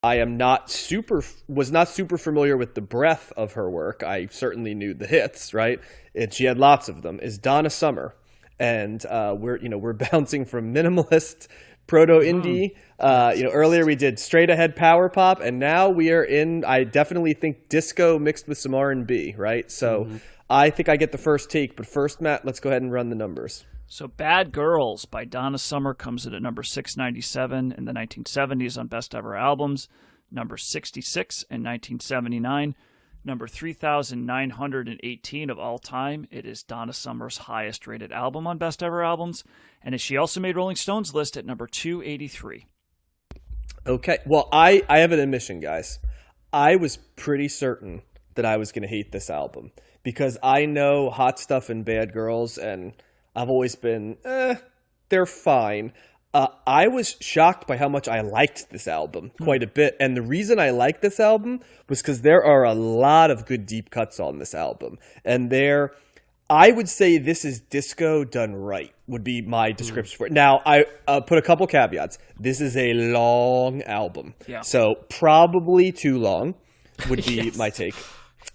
I am not super was not super familiar with the breadth of her work. I certainly knew the hits, right? And she had lots of them. Is Donna Summer, and we're bouncing from minimalist proto indie. Earlier we did straight ahead power pop, and now we are in. I definitely think disco mixed with some R&B, right? So I think I get the first take, but first, Matt, let's go ahead and run the numbers. So Bad Girls by Donna Summer comes in at number 697 in the 1970s on Best Ever Albums, number 66 in 1979, number 3,918 of all time. It is Donna Summer's highest rated album on Best Ever Albums, and she also made Rolling Stone's list at number 283. Okay, well, I have an admission, guys. I was pretty certain that I was going to hate this album because I know Hot Stuff and Bad Girls, and I've always been, they're fine. I was shocked by how much I liked this album quite a bit. And the reason I liked this album was because there are a lot of good deep cuts on this album. And I would say this is disco done right, would be my description for it. Now, I put a couple caveats. This is a long album. Yeah. So probably too long would be my take,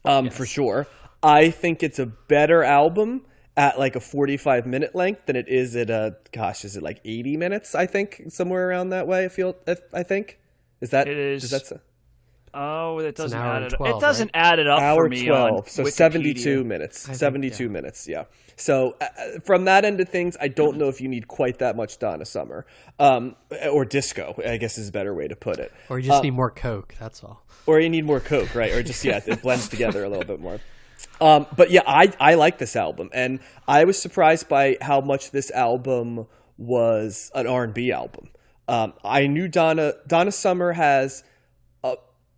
for sure. I think it's a better album at like a 45-minute length than it is at is it like 80 minutes? I think somewhere around that way. I think is that it is. Does that say? Oh, it doesn't add it. 12, it doesn't right? add it up Hour for me. 12, so Wikipedia. 72 minutes. 72 minutes, yeah. So from that end of things, I don't know if you need quite that much Donna Summer, or disco, I guess is a better way to put it. Or you just need more Coke. That's all. Or you need more Coke, right? Or just it blends together a little bit more. But yeah, I like this album, and I was surprised by how much this album was an R&B album. I knew Donna Summer has,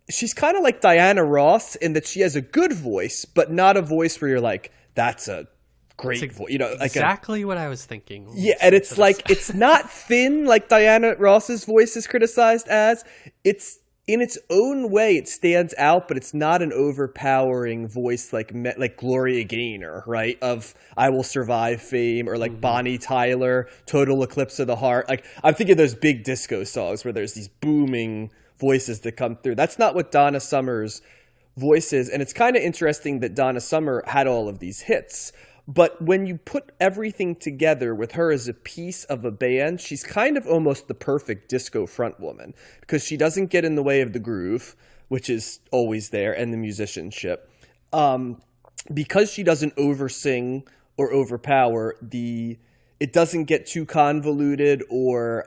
she's kind of like Diana Ross in that she has a good voice, but not a voice where you're like, that's a great voice. Exactly what I was thinking. Yeah, and it's like, it's not thin like Diana Ross's voice is criticized as. It's, in its own way, it stands out, but it's not an overpowering voice like Gloria Gaynor, right? Of I Will Survive fame, or like Bonnie Tyler, Total Eclipse of the Heart. Like, I'm thinking of those big disco songs where there's these booming voices that come through. That's not what Donna Summer's voice is, and it's kind of interesting that Donna Summer had all of these hits. But when you put everything together with her as a piece of a band, she's kind of almost the perfect disco frontwoman because she doesn't get in the way of the groove, which is always there, and the musicianship. Because she doesn't oversing or overpower, it doesn't get too convoluted, or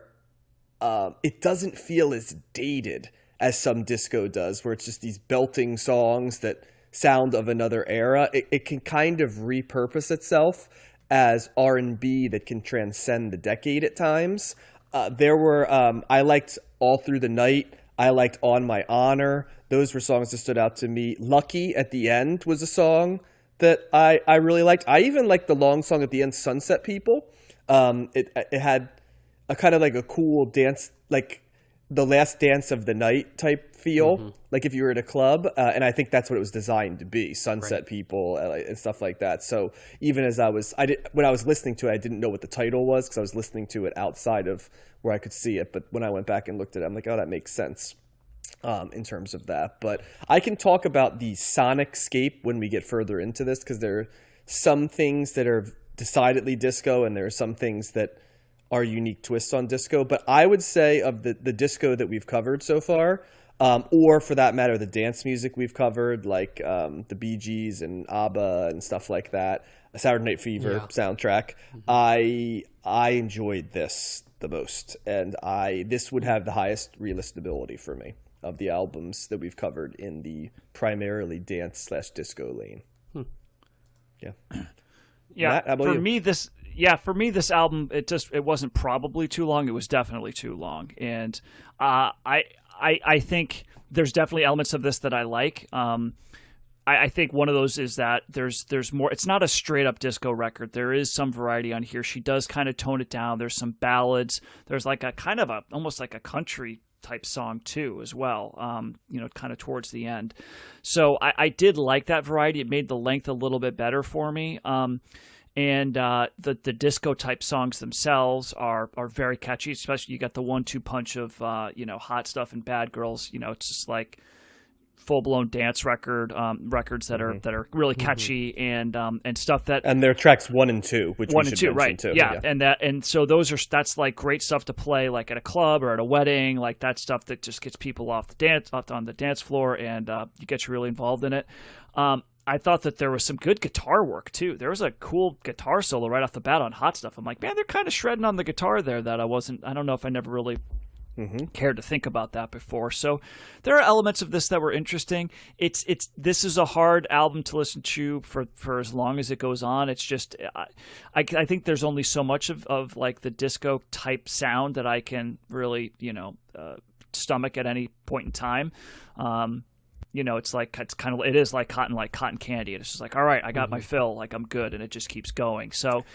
it doesn't feel as dated as some disco does, where it's just these belting songs that sound of another era. It can kind of repurpose itself as R&B that can transcend the decade at times. I liked All Through the Night. I liked On My Honor. Those were songs that stood out to me. Lucky at the end was a song that I really liked. I even liked the long song at the end, Sunset People. It had a kind of like a cool dance, like the last dance of the night type feel, like if you were at a club, and I think that's what it was designed to be, Sunset People and stuff like that. So even as when I was listening to it, I didn't know what the title was because I was listening to it outside of where I could see it. But when I went back and looked at it, I'm like, oh, that makes sense in terms of that. But I can talk about the sonic scape when we get further into this, because there are some things that are decidedly disco, and there are some things that are unique twists on disco. But I would say of the disco that we've covered so far, or for that matter, the dance music we've covered, like the Bee Gees and ABBA and stuff like that, a Saturday Night Fever soundtrack, I enjoyed this the most, and this would have the highest re-listenability for me of the albums that we've covered in the primarily dance/disco lane. Yeah. Matt, how about you? For me, this album, it wasn't probably too long. It was definitely too long. And I think there's definitely elements of this that I like. I think one of those is that there's more. It's not a straight up disco record. There is some variety on here. She does kind of tone it down. There's some ballads. There's like a kind of almost like a country type song too, as well. Kind of towards the end. So I did like that variety. It made the length a little bit better for me. And the disco type songs themselves are very catchy. Especially you got the 1-2 punch of Hot Stuff and Bad Girls. It's just like full blown dance records that are really catchy and stuff that, and they're tracks 1 and 2, which 1 we and should 2, right? mention too. Yeah, and so that's like great stuff to play like at a club or at a wedding, like that stuff that just gets people off on the dance floor and you get you really involved in it. I thought that there was some good guitar work too. There was a cool guitar solo right off the bat on Hot Stuff. I'm like, man, they're kind of shredding on the guitar there that I don't know if I never really cared to think about that before. So there are elements of this that were interesting. This is a hard album to listen to for as long as it goes on. It's just, I think there's only so much of like the disco type sound that I can really, stomach at any point in time. It is like cotton candy. And it's just like, all right, I got my fill, like I'm good. And it just keeps going. So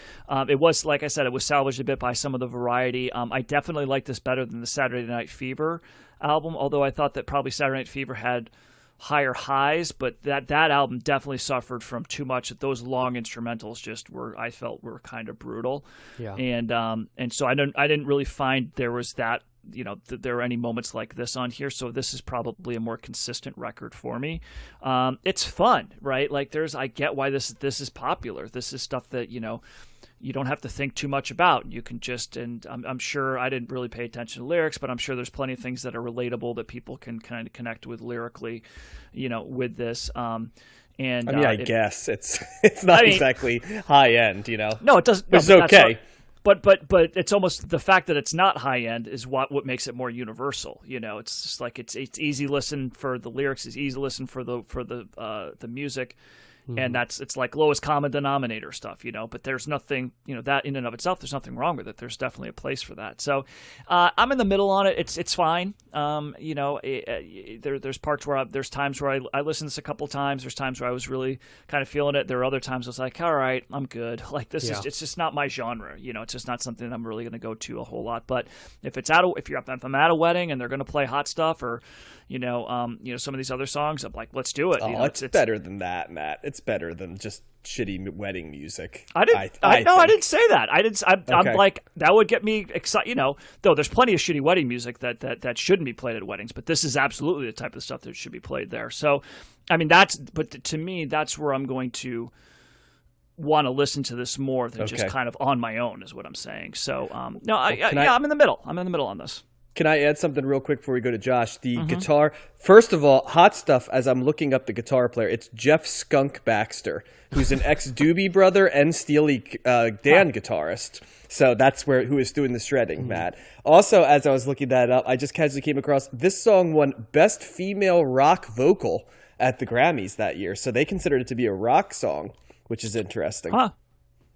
it was, like I said, it was salvaged a bit by some of the variety. I definitely like this better than the Saturday Night Fever album, although I thought that probably Saturday Night Fever had higher highs, but that album definitely suffered from too much. Those long instrumentals I felt were kind of brutal. Yeah. And so I didn't really find there was that, there are any moments like this on here. So this is probably a more consistent record for me. It's fun, right? Like I get why this is popular. This is stuff that, you don't have to think too much about. You can just, and I'm sure I didn't really pay attention to lyrics, but I'm sure there's plenty of things that are relatable that people can kind of connect with lyrically, with this. I guess it's not exactly high end, No, it doesn't. It's okay. But it's almost the fact that it's not high end is what makes it more universal. It's just like it's easy listen for the lyrics, it's easy listen for the music, and it's like lowest common denominator stuff. But there's nothing, that in and of itself, there's nothing wrong with it. There's definitely a place for that. So I'm in the middle on it. It's fine. There's parts where there's times where I listened to this a couple times. There's times where I was really kind of feeling it. There are other times I was like, all right, I'm good. Like this is, it's just not my genre. It's just not something I'm really going to go to a whole lot. But if I'm at a wedding and they're going to play Hot Stuff or, some of these other songs, I'm like, let's do it. It's better than that, Matt. It's better than just shitty wedding music. I didn't say that. I'm like, that would get me excited. Though there's plenty of shitty wedding music that shouldn't be played at weddings, but this is absolutely the type of stuff that should be played there. So, but to me, that's where I'm going to want to listen to this more than just kind of on my own, is what I'm saying. So, I'm in the middle. I'm in the middle on this. Can I add something real quick before we go to Josh? The guitar, first of all, Hot Stuff, as I'm looking up the guitar player, it's Jeff Skunk Baxter, who's an ex-Doobie Brother and Steely Dan guitarist. So that's who is doing the shredding, Matt. Also, as I was looking that up, I just casually came across this song won Best Female Rock Vocal at the Grammys that year. So they considered it to be a rock song, which is interesting. Huh.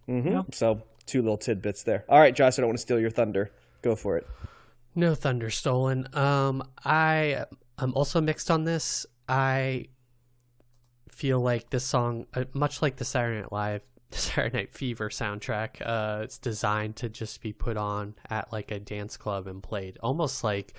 Yeah. So 2 little tidbits there. All right, Josh, I don't want to steal your thunder. Go for it. No thunder stolen. I'm also mixed on this. I feel like this song, much like the Saturday Night Fever soundtrack, it's designed to just be put on at like a dance club and played. Almost like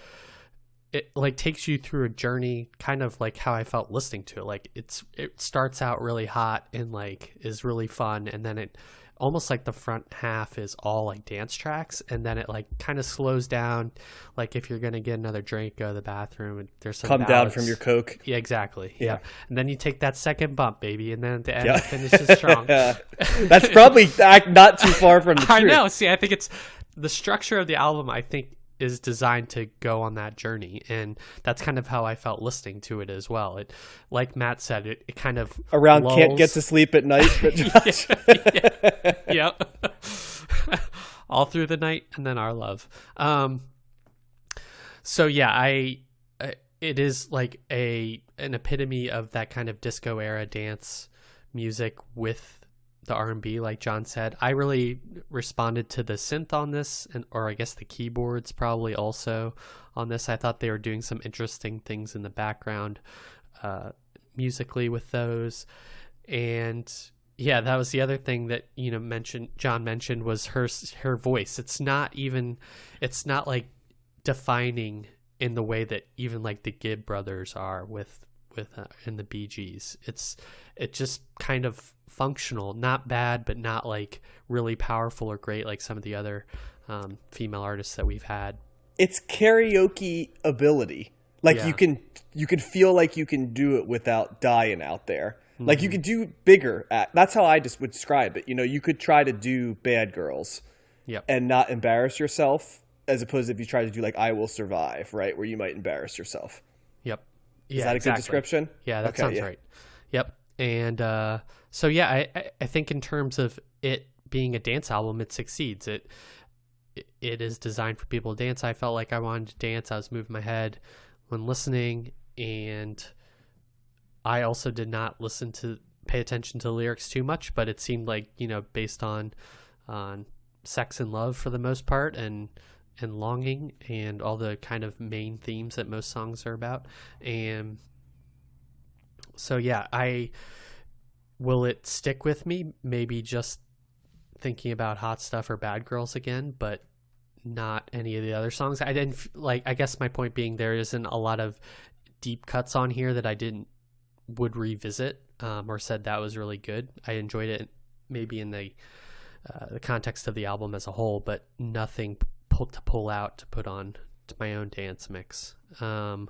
it like takes you through a journey, kind of like how I felt listening to it. Like it starts out really hot and like is really fun, and then it almost like the front half is all like dance tracks, and then it like kind of slows down, like if you're gonna get another drink, go to the bathroom, and there's some come down from your Coke. Yeah, exactly. Yeah. And then you take that second bump, baby, and then at the end it finishes strong. That's probably not too far from the truth. I know. See, I think it's the structure of the album, I think, is designed to go on that journey, and that's kind of how I felt listening to it as well. It, like Matt said, it kind of around lulls. Can't get to sleep at night. Yeah. All through the night, and then our love. So yeah, it is like an epitome of that kind of disco era dance music with the R&B, like John said. I really responded to the synth on this, or I guess the keyboards probably also on this. I thought they were doing some interesting things in the background musically with those. And yeah, that was the other thing that John mentioned was her voice. It's not like defining in the way that even like the Gibb brothers are with with in the Bee Gees. It's just kind of functional, not bad, but not like really powerful or great like some of the other female artists that we've had. It's karaoke ability. Like you can feel like you can do it without dying out there. Like you could do bigger. That's how I just would describe it. You know, you could try to do Bad Girls, and not embarrass yourself, as opposed to if you try to do like I Will Survive, right, where you might embarrass yourself. Yep. Is that a good description? Yeah, that sounds right. Yep. And so yeah, I think in terms of it being a dance album, it succeeds. It is designed for people to dance. I felt like I wanted to dance. I was moving my head when listening, and I also did not pay attention to the lyrics too much, but it seemed like, you know, based on sex and love for the most part, and longing, and all the kind of main themes that most songs are about. And so yeah, will it stick with me? Maybe just thinking about Hot Stuff or Bad Girls again, but not any of the other songs. I didn't like, I guess my point being, there isn't a lot of deep cuts on here that I would revisit, or said that was really good. I enjoyed it maybe in the context of the album as a whole, but nothing to pull out to put on to my own dance mix. Oh,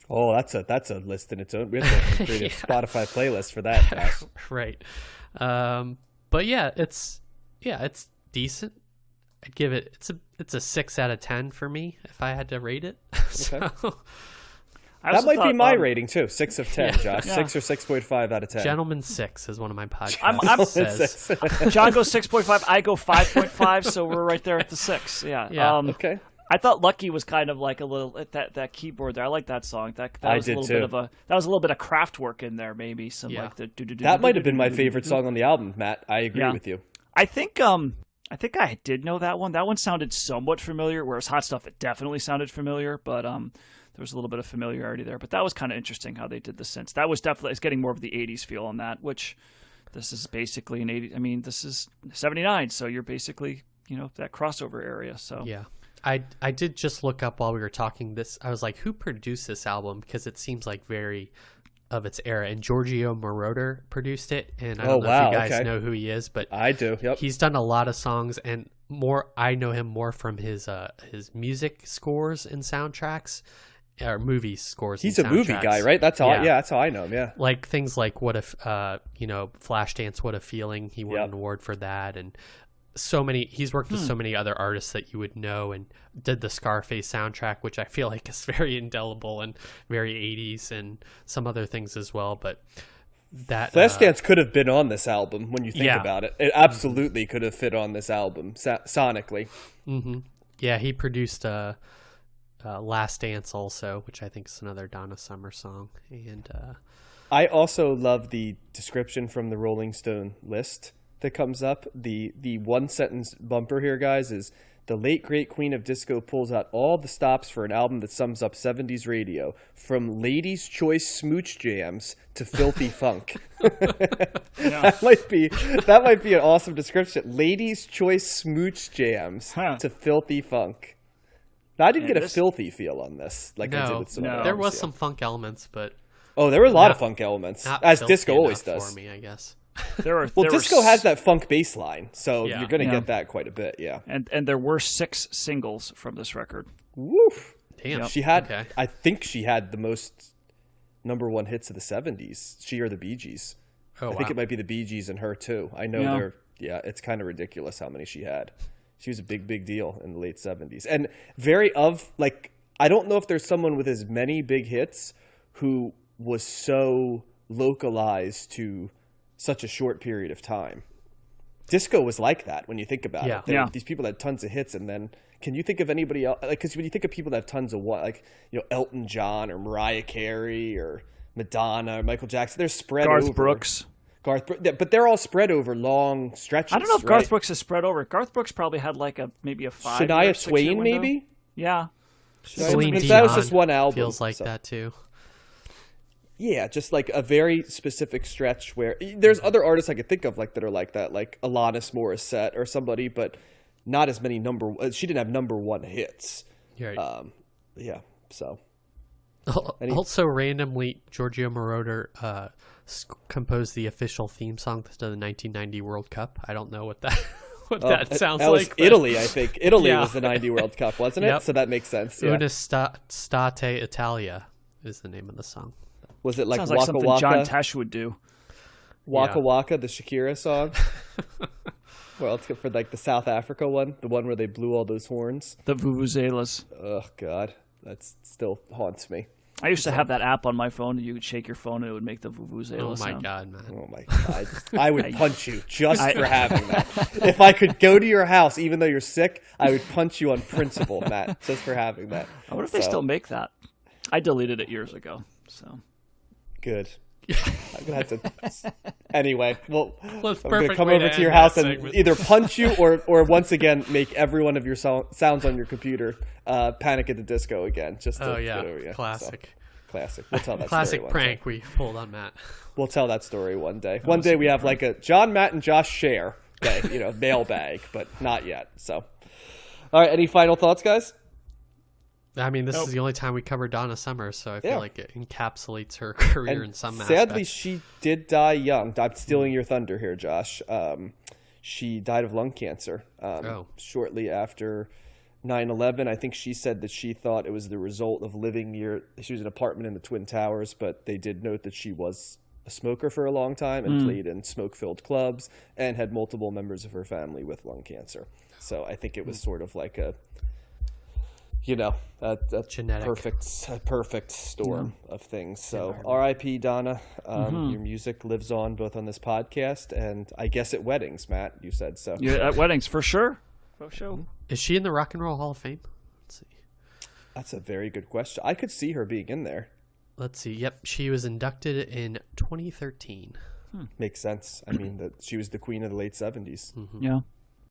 that's a list in its own. We have to create a Spotify playlist for that, Josh. Right. But yeah, it's decent. I'd give it. It's a 6 out of 10 for me if I had to rate it. So, that might be my rating too. 6 of 10, Josh. 6 or 6.5 out of 10. Gentleman 6 is one of my podcasts. says. John goes 6.5. I go 5.5. So we're right there at the 6. Yeah. Okay. I thought Lucky was kind of like a little that keyboard there. I like that song. That was a little bit of craft work in there. Maybe some like the that might have been my favorite song on the album, Matt. I agree with you. I think I did know that one. That one sounded somewhat familiar, whereas Hot Stuff, it definitely sounded familiar, but there was a little bit of familiarity there. But that was kind of interesting how they did the synths. That was definitely, it's getting more of the 80s feel on that, which this is basically an 80s. I mean, this is 79, so you're basically, you know, that crossover area. So yeah. I did just look up while we were talking this. I was like, who produced this album? Because it seems like very of its era. And Giorgio Moroder produced it. And I don't know if you guys know who he is, but I do. Yep. He's done a lot of songs, and I know him more from his music scores and soundtracks, or movie scores. He's a movie guy, right? That's how. That's how I know him. Yeah. Like things like What If, Flashdance, What a Feeling. He won an award for that, and he's worked with so many other artists that you would know, and did the Scarface soundtrack, which I feel like is very indelible and very 80s, and some other things as well. But that Flashdance could have been on this album when you think about it. It absolutely could have fit on this album sonically. Mm-hmm. Yeah, he produced Last Dance also, which I think is another Donna Summer song. And I also love the description from the Rolling Stone list that comes up. The one sentence bumper here, guys, is the late great queen of disco pulls out all the stops for an album that sums up 70s radio, from ladies' choice smooch jams to filthy funk. That might be an awesome description. Ladies' choice smooch jams to filthy funk. Now, I didn't get a filthy feel on this I did with some other there albums, was some funk elements, but there were a lot of funk elements, as disco always does for me, I guess. Disco has that funk bass line, so you're going to get that quite a bit, And there were 6 singles from this record. Woof. Damn. She had, I think she had the most number one hits of the 70s. She or the Bee Gees. I think it might be the Bee Gees and her too. I know it's kind of ridiculous how many she had. She was a big, big deal in the late 70s. And I don't know if there's someone with as many big hits who was so localized to such a short period of time. Disco was like that when you think about it. These people had tons of hits, and then can you think of anybody else? Because when you think of people that have tons of Elton John or Mariah Carey or Madonna or Michael Jackson, they're spread over. Brooks. But they're all spread over long stretches. I don't know if Garth Brooks is spread over. Garth Brooks probably had maybe a 5 Shania Twain, maybe? Yeah. Celine Dion that was just one album. Feels like that too. Yeah, just like a very specific stretch where there's other artists I could think of that are like that, like Alanis Morissette or somebody, but not as many she didn't have number one hits. Right. So Also, randomly, Giorgio Moroder composed the official theme song to the 1990 World Cup. I don't know what that that sounds that was like. Italy, I think. Italy Yeah. was the 90 World Cup, wasn't it? Yep. So that makes sense. Yeah. Una State Italia is the name of the song. Was it like Sounds Waka like something Waka? John Tesh would do. Waka Yeah. Waka, the Shakira song? Well, let's go for like the South Africa one, the one where they blew all those horns. The vuvuzelas. Oh, God. That still haunts me. I used to have that app on my phone. You would shake your phone and it would make the vuvuzela Oh my sound. God, man. Oh, my God. I would punch you just for having that. If I could go to your house, even though you're sick, I would punch you on principle, Matt, just for having that. I wonder if they still make that. I deleted it years ago. So Good. I'm gonna have to. Anyway, well, That's I'm gonna perfect come way over to to your end that house and segment. either punch you or once again make every one of your sounds on your computer Panic at the Disco again. Just to Oh yeah, get over you. classic. So, classic. We'll tell that Classic story one prank day. we pulled on Matt. We'll tell that story one day. One day we have like a John, Matt, and Josh share day, mailbag, but not yet. So, all right. Any final thoughts, guys? I mean, this is the only time we cover Donna Summer, so I feel like it encapsulates her career in some sadly, aspect. she did die young. I'm stealing your thunder here, Josh. She died of lung cancer shortly after 9/11. I think she said that she thought it was the result of living near. She was in an apartment in the Twin Towers, but they did note that she was a smoker for a long time and played in smoke-filled clubs and had multiple members of her family with lung cancer. So I think it was sort of like a Genetic. perfect storm of things. So R.I.P. Donna. Your music lives on both on this podcast and I guess at weddings, Matt, you said so. Yeah, at weddings, for sure. For sure. Is she in the Rock and Roll Hall of Fame? Let's see. That's a very good question. I could see her being in there. Let's see. Yep, she was inducted in 2013. Makes sense. I mean, that she was the queen of the late 70s. Yeah.